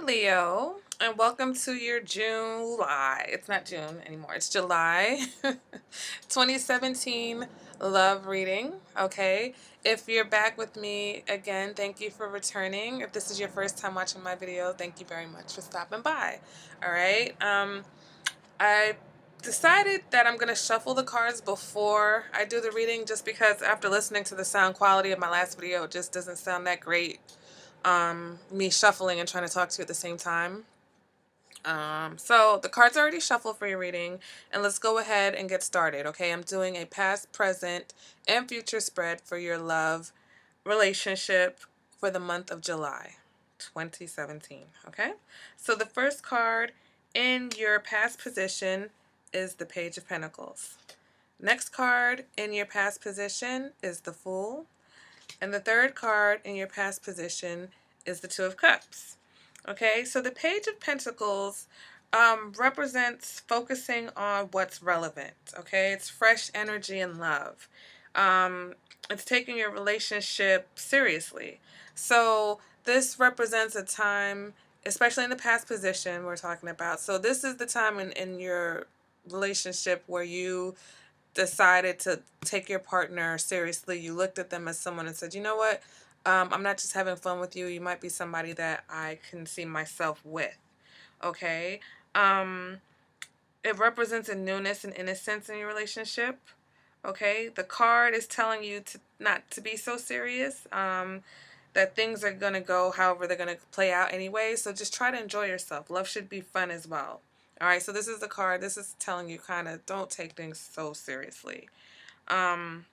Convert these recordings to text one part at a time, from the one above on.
Leo, and welcome to your July. It's not June anymore, it's July 2017 love reading. Okay, if you're back with me again, thank you for returning. If this is your first time watching my video, thank you very much for stopping by. All right, I decided that I'm going to shuffle the cards before I do the reading just because after listening to the sound quality of my last video, it just doesn't sound that great. Me shuffling and trying to talk to you at the same time. So the cards are already shuffled for your reading, and let's go ahead and get started. Okay, I'm doing a past, present, and future spread for your love relationship for the month of July 2017. Okay, so the first card in your past position is the Page of Pentacles. Next card in your past position is the Fool. And the third card in your past position is the Two of Cups. Okay, so the Page of Pentacles represents focusing on what's relevant. Okay, it's fresh energy and love. It's taking your relationship seriously. So this represents a time, especially in the past position we're talking about. So this is the time in your relationship where you decided to take your partner seriously. You looked at them as someone and said, you know what? I'm not just having fun with you. You might be somebody that I can see myself with. Okay? It represents a newness and innocence in your relationship. Okay? The card is telling you to not to be so serious. That things are going to go however they're going to play out anyway. So just try to enjoy yourself. Love should be fun as well. All right, so this is the card. This is telling you kind of don't take things so seriously. Um,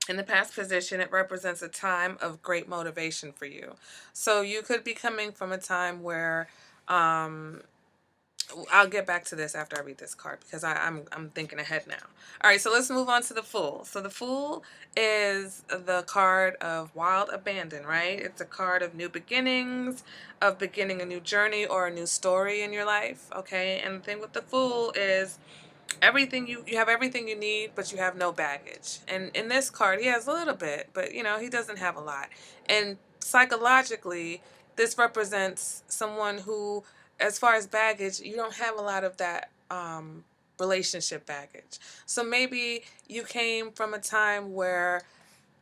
in the past position, it represents a time of great motivation for you. So you could be coming from a time where I'll get back to this after I read this card because I'm thinking ahead now. All right, so let's move on to the Fool. So the Fool is the card of wild abandon, right? It's a card of new beginnings, of beginning a new journey or a new story in your life, okay? And the thing with the Fool is everything you have everything you need, but you have no baggage. And in this card, he has a little bit, but he doesn't have a lot. And psychologically, this represents someone who, as far as baggage, you don't have a lot of that relationship baggage. So maybe you came from a time where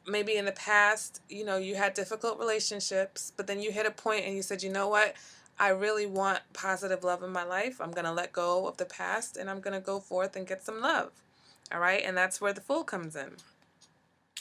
maybe in the past, you had difficult relationships, but then you hit a point and you said, you know what? I really want positive love in my life. I'm going to let go of the past and I'm going to go forth and get some love. All right. And that's where the Fool comes in.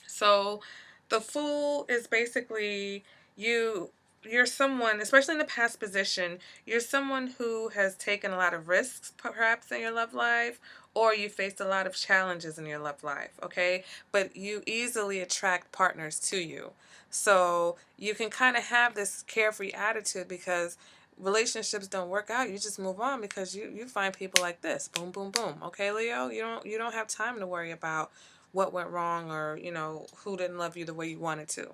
So the Fool is basically you're someone, especially in the past position, you're someone who has taken a lot of risks perhaps in your love life, or you faced a lot of challenges in your love life, okay? But you easily attract partners to you. So you can kind of have this carefree attitude because relationships don't work out. You just move on because you find people like this. Boom, boom, boom. Okay, Leo? You don't have time to worry about what went wrong or, who didn't love you the way you wanted to.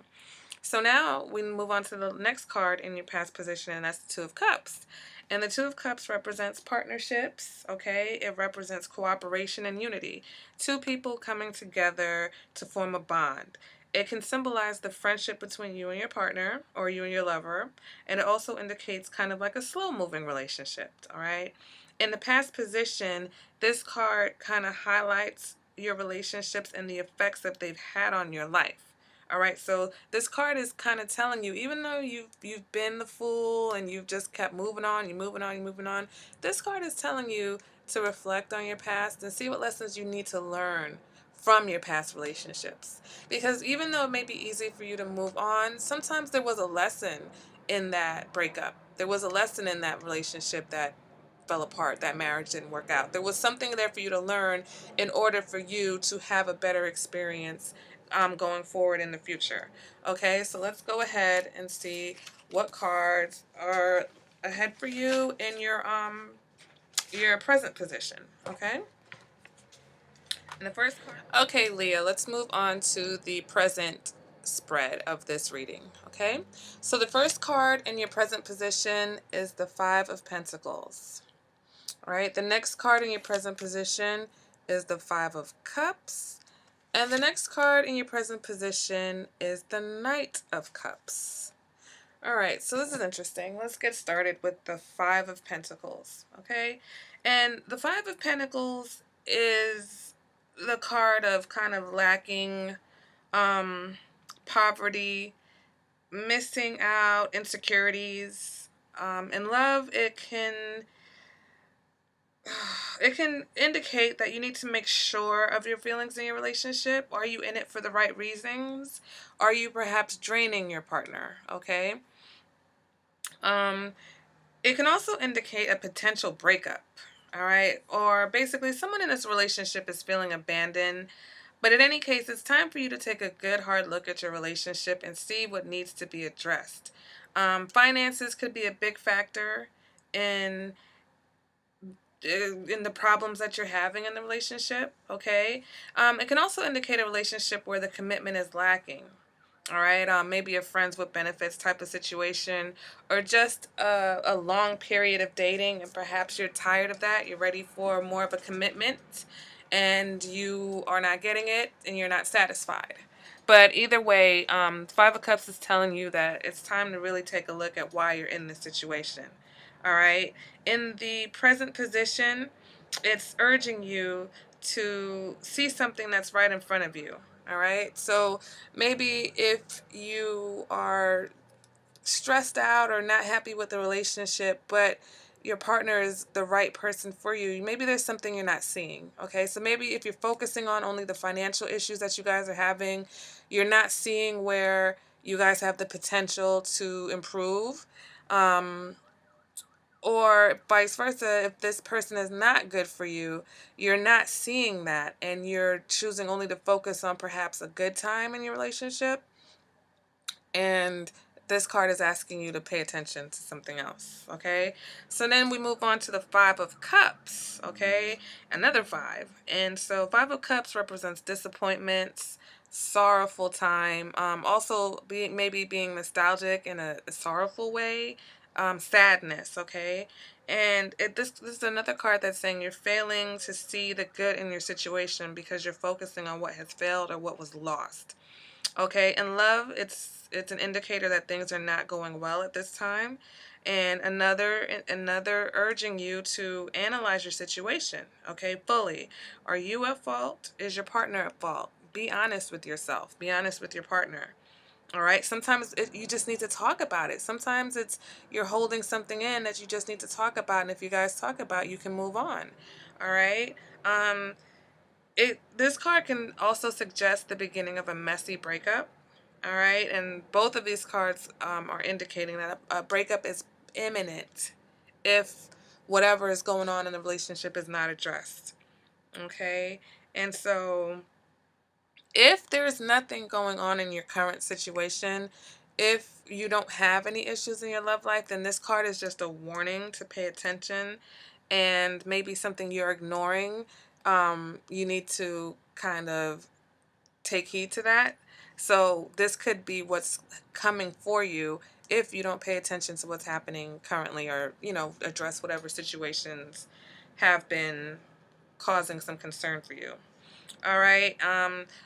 So now we move on to the next card in your past position, and that's the Two of Cups. And the Two of Cups represents partnerships, okay? It represents cooperation and unity. Two people coming together to form a bond. It can symbolize the friendship between you and your partner or you and your lover, and it also indicates kind of like a slow-moving relationship, all right? In the past position, this card kind of highlights your relationships and the effects that they've had on your life. All right, so this card is kind of telling you, even though you've been the Fool and you've just kept moving on, you're moving on, this card is telling you to reflect on your past and see what lessons you need to learn from your past relationships. Because even though it may be easy for you to move on, sometimes there was a lesson in that breakup. There was a lesson in that relationship that fell apart, that marriage didn't work out. There was something there for you to learn in order for you to have a better experience going forward in the future. Okay, so let's go ahead and see what cards are ahead for you in your present position. Okay. And the first card. Okay, Leah, let's move on to the present spread of this reading. Okay, so the first card in your present position is the Five of Pentacles. All right, the next card in your present position is the Five of Cups. And the next card in your present position is the Knight of Cups. All right, so this is interesting. Let's get started with the Five of Pentacles, okay? And the Five of Pentacles is the card of kind of lacking, um, poverty, missing out, insecurities. In love, it can indicate that you need to make sure of your feelings in your relationship. Are you in it for the right reasons? Are you perhaps draining your partner? Okay. Um, it can also indicate a potential breakup. All right. Or basically, someone in this relationship is feeling abandoned. But in any case, it's time for you to take a good hard look at your relationship and see what needs to be addressed. Finances could be a big factor in in the problems that you're having in the relationship. Okay. It can also indicate a relationship where the commitment is lacking. All right. Maybe a friends with benefits type of situation, or just a long period of dating, and perhaps you're tired of that. You're ready for more of a commitment, and you are not getting it, and you're not satisfied. But either way, Five of Cups is telling you that it's time to really take a look at why you're in this situation. All right. In the present position, it's urging you to see something that's right in front of you. All right. So maybe if you are stressed out or not happy with the relationship, but your partner is the right person for you, maybe there's something you're not seeing. Okay. So maybe if you're focusing on only the financial issues that you guys are having, you're not seeing where you guys have the potential to improve. Um, or vice versa, if this person is not good for you, you're not seeing that and you're choosing only to focus on perhaps a good time in your relationship. And this card is asking you to pay attention to something else. Okay. So then we move on to the Five of Cups. Okay. Another five. And so Five of Cups represents disappointments, sorrowful time, also being maybe being nostalgic in a sorrowful way, sadness. Okay. And this is another card that's saying you're failing to see the good in your situation because you're focusing on what has failed or what was lost. Okay, in love, it's an indicator that things are not going well at this time, and another urging you to analyze your situation. Okay, fully. Are you at fault? Is your partner at fault? Be honest with yourself. Be honest with your partner. All right. Sometimes you just need to talk about it. Sometimes it's you're holding something in that you just need to talk about, and if you guys talk about, it, you can move on. All right. Um, this card can also suggest the beginning of a messy breakup. All right, and both of these cards are indicating that a breakup is imminent if whatever is going on in the relationship is not addressed. Okay, and so if there's nothing going on in your current situation, if you don't have any issues in your love life, then this card is just a warning to pay attention and maybe something you're ignoring. You need to kind of take heed to that. So this could be what's coming for you if you don't pay attention to what's happening currently, or address whatever situations have been causing some concern for you. All right.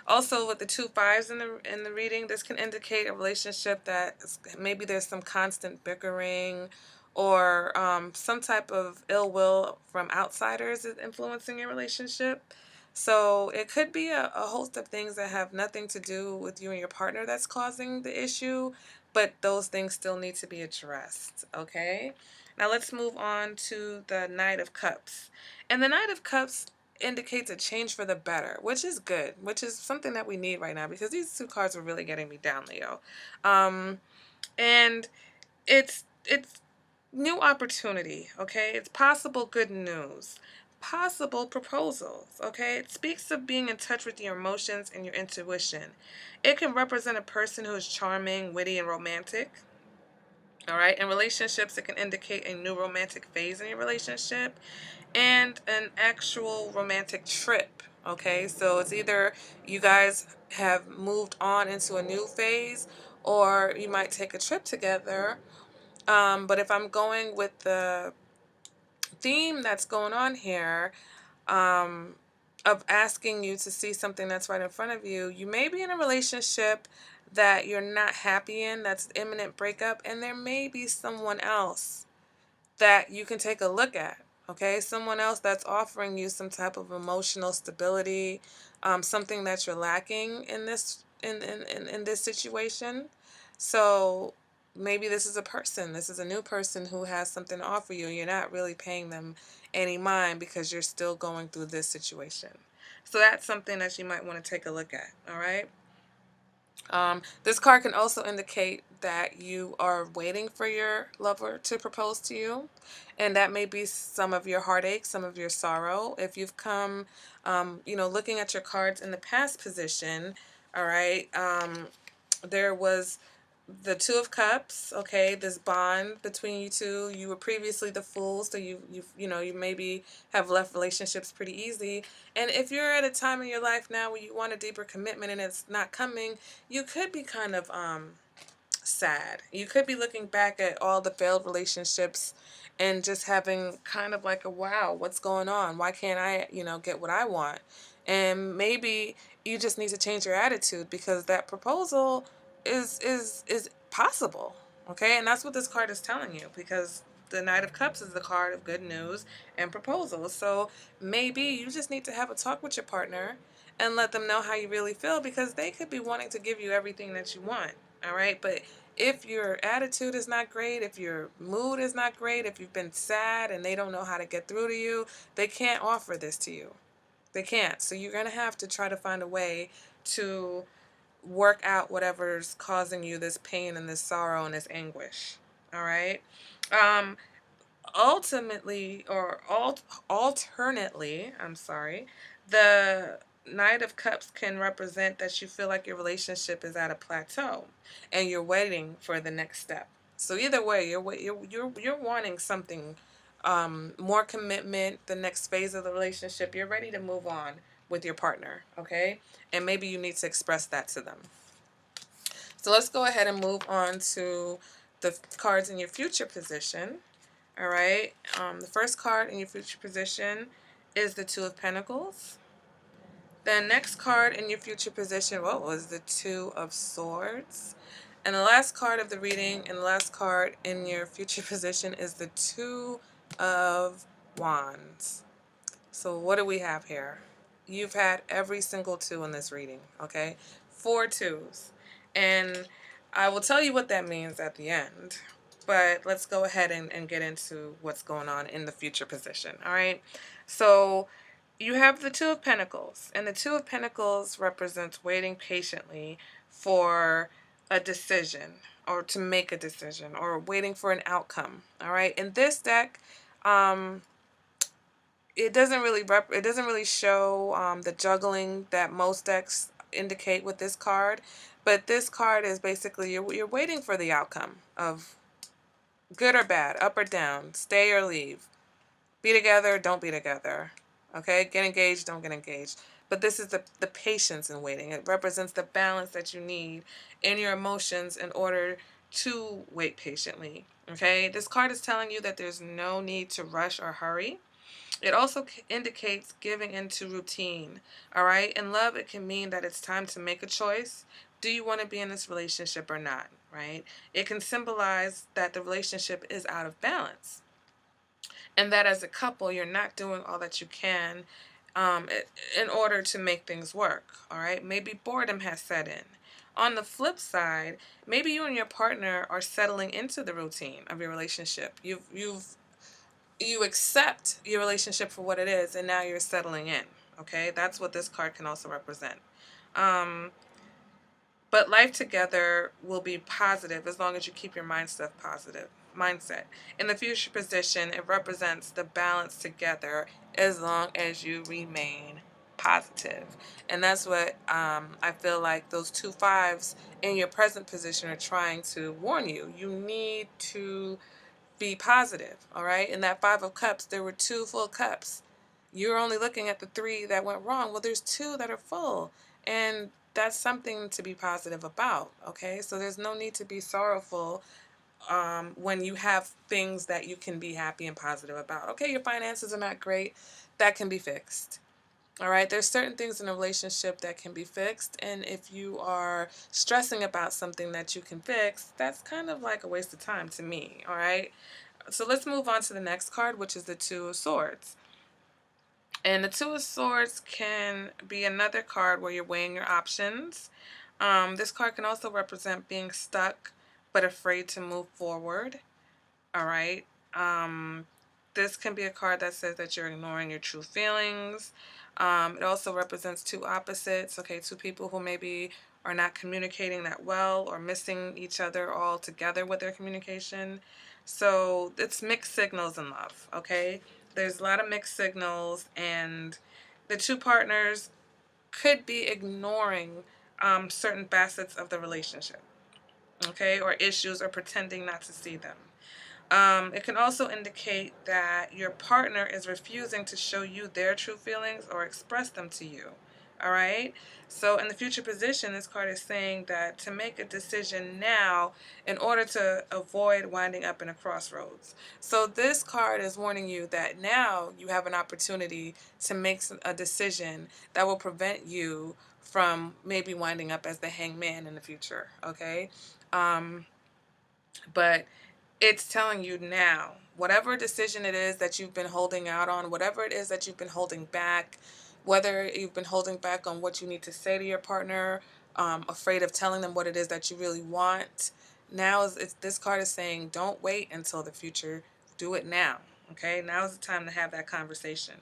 Also, with the two fives in the reading, this can indicate a relationship that maybe there's some constant bickering, or some type of ill will from outsiders is influencing your relationship. So it could be a host of things that have nothing to do with you and your partner that's causing the issue, but those things still need to be addressed. Okay. Now let's move on to the Knight of Cups. And the Knight of Cups indicates a change for the better, which is good, which is something that we need right now because these two cards are really getting me down, Leo. And it's new opportunity, okay? It's possible good news, possible proposals, okay? It speaks of being in touch with your emotions and your intuition. It can represent a person who is charming, witty, and romantic. All right, in relationships, it can indicate a new romantic phase in your relationship and an actual romantic trip. Okay, so it's either you guys have moved on into a new phase, or you might take a trip together. But if I'm going with the theme that's going on here, of asking you to see something that's right in front of you, you may be in a relationship that you're not happy in, that's imminent breakup, and there may be someone else that you can take a look at. Okay, someone else that's offering you some type of emotional stability, something that you're lacking in this situation. So maybe this is a person, this is a new person who has something to offer you. You're not really paying them any mind because you're still going through this situation. So that's something that you might want to take a look at. All right. This card can also indicate that you are waiting for your lover to propose to you, and that may be some of your heartache, some of your sorrow. If you've come, looking at your cards in the past position, all right, there was the Two of Cups, okay, this bond between you two. You were previously the Fool, so you maybe have left relationships pretty easy. And if you're at a time in your life now where you want a deeper commitment and it's not coming, you could be kind of sad. You could be looking back at all the failed relationships and just having kind of like a wow, what's going on? Why can't I, get what I want? And maybe you just need to change your attitude because that proposal is possible. Okay? And that's what this card is telling you because the Knight of Cups is the card of good news and proposals. So maybe you just need to have a talk with your partner and let them know how you really feel because they could be wanting to give you everything that you want. All right. But if your attitude is not great, if your mood is not great, if you've been sad and they don't know how to get through to you, they can't offer this to you. They can't. So you're going to have to try to find a way to work out whatever's causing you this pain and this sorrow and this anguish. All right. Um, ultimately, or alternately, I'm sorry, the Knight of Cups can represent that you feel like your relationship is at a plateau and you're waiting for the next step. So either way, you're wanting something, more commitment, the next phase of the relationship. You're ready to move on with your partner, okay? And maybe you need to express that to them. So let's go ahead and move on to the cards in your future position. All right. The first card in your future position is the Two of Pentacles. The next card in your future position, what was the Two of Swords? And the last card of the reading and the last card in your future position is the Two of Wands. So what do we have here? You've had every single two in this reading, okay? 4 twos. And I will tell you what that means at the end. But let's go ahead and get into what's going on in the future position, all right? So you have the Two of Pentacles. And the Two of Pentacles represents waiting patiently for a decision or to make a decision or waiting for an outcome, all right? In this deck, it doesn't really show the juggling that most decks indicate with this card, but this card is basically you're waiting for the outcome of good or bad, up or down, stay or leave, be together, don't be together, okay, get engaged, don't get engaged. But this is the patience in waiting. It represents the balance that you need in your emotions in order to wait patiently. Okay, this card is telling you that there's no need to rush or hurry. It also indicates giving into routine. All right. In love, it can mean that it's time to make a choice. Do you want to be in this relationship or not? Right. It can symbolize that the relationship is out of balance and that as a couple, you're not doing all that you can in order to make things work. All right. Maybe boredom has set in. On the flip side, maybe you and your partner are settling into the routine of your relationship. You accept your relationship for what it is and now you're settling in. Okay, that's what this card can also represent. But life together will be positive as long as you keep your mindset. In the future position, it represents the balance together as long as you remain positive. And that's what I feel like those 2 5s in your present position are trying to warn you. You need to be positive, all right? In that 5 of Cups, there were 2 full cups. You're only looking at the 3 that went wrong. Well, there's 2 that are full, and that's something to be positive about, okay? So there's no need to be sorrowful when you have things that you can be happy and positive about. Okay, your finances are not great. That can be fixed. All right, there's certain things in a relationship that can be fixed, and if you are stressing about something that you can fix, that's kind of like a waste of time to me. All right, so let's move on to the next card, which is the Two of Swords. And the Two of Swords can be another card where you're weighing your options. This card can also represent being stuck but afraid to move forward. All right. Um, this can be a card that says that you're ignoring your true feelings. It also represents two opposites. Okay, two people who maybe are not communicating that well or missing each other altogether with their communication. So it's mixed signals in love. Okay, there's a lot of mixed signals, and the two partners could be ignoring certain facets of the relationship. Okay, or issues, or pretending not to see them. It can also indicate that your partner is refusing to show you their true feelings or express them to you. All right. So, in the future position, this card is saying that to make a decision now in order to avoid winding up in a crossroads. So, this card is warning you that now you have an opportunity to make a decision that will prevent you from maybe winding up as the hangman in the future. Okay. Um, but it's telling you now, whatever decision it is that you've been holding out on, whatever it is that you've been holding back, whether you've been holding back on what you need to say to your partner, afraid of telling them what it is that you really want. Now this card is saying, don't wait until the future. Do it now. Okay, now is the time to have that conversation.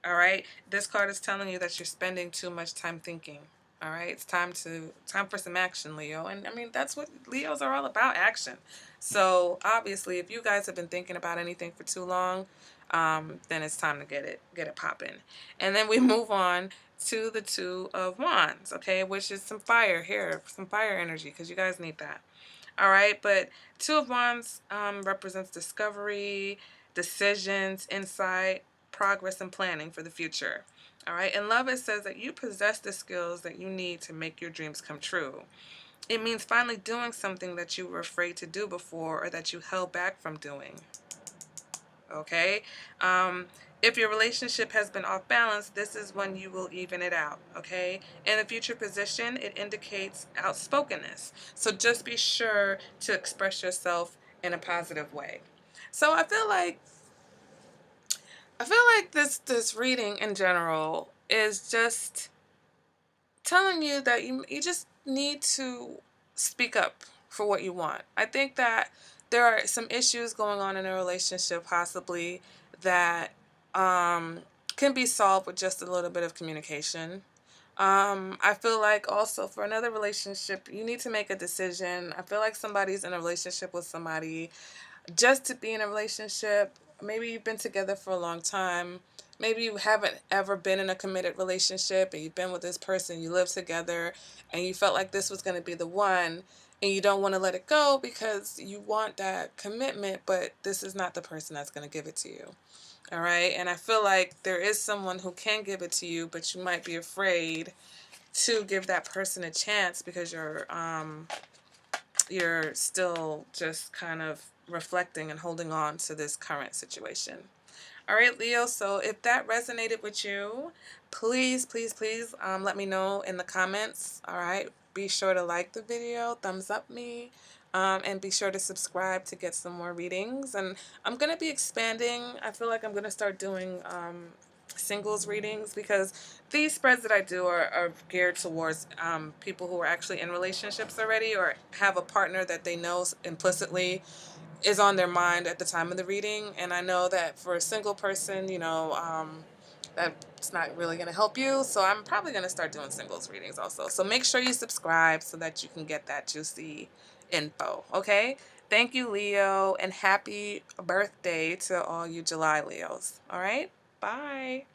All right. This card is telling you that you're spending too much time thinking. All right, it's time for some action, Leo. And I mean, that's what Leos are all about, action. So obviously, if you guys have been thinking about anything for too long, then it's time to get it popping. And then we move on to the Two of Wands, okay, which is some fire here, some fire energy, because you guys need that. All right, but Two of Wands represents discovery, decisions, insight, progress, and planning for the future. All right, in love, it says that you possess the skills that you need to make your dreams come true. It means finally doing something that you were afraid to do before or that you held back from doing. Okay? If your relationship has been off balance, this is when you will even it out. Okay? In the future position, it indicates outspokenness. So just be sure to express yourself in a positive way. So I feel like this reading in general is just telling you that you just need to speak up for what you want. I think that there are some issues going on in a relationship possibly that can be solved with just a little bit of communication. I feel like also for another relationship, you need to make a decision. I feel like somebody's in a relationship with somebody just to be in a relationship. Maybe you've been together for a long time. Maybe you haven't ever been in a committed relationship and you've been with this person, you live together, and you felt like this was going to be the one, and you don't want to let it go because you want that commitment, but this is not the person that's going to give it to you. All right. And I feel like there is someone who can give it to you, but you might be afraid to give that person a chance because you're still just kind of reflecting and holding on to this current situation. All right, Leo, so if that resonated with you, please, please, please let me know in the comments. All right, be sure to like the video, thumbs up me, and be sure to subscribe to get some more readings. And I'm going to be expanding. I feel like I'm going to start doing singles readings because these spreads that I do are geared towards people who are actually in relationships already or have a partner that they know implicitly is on their mind at the time of the reading. And I know that for a single person, that's not really going to help you. So I'm probably going to start doing singles readings also. So make sure you subscribe so that you can get that juicy info. Okay. Thank you, Leo, and happy birthday to all you July Leos. All right. Bye.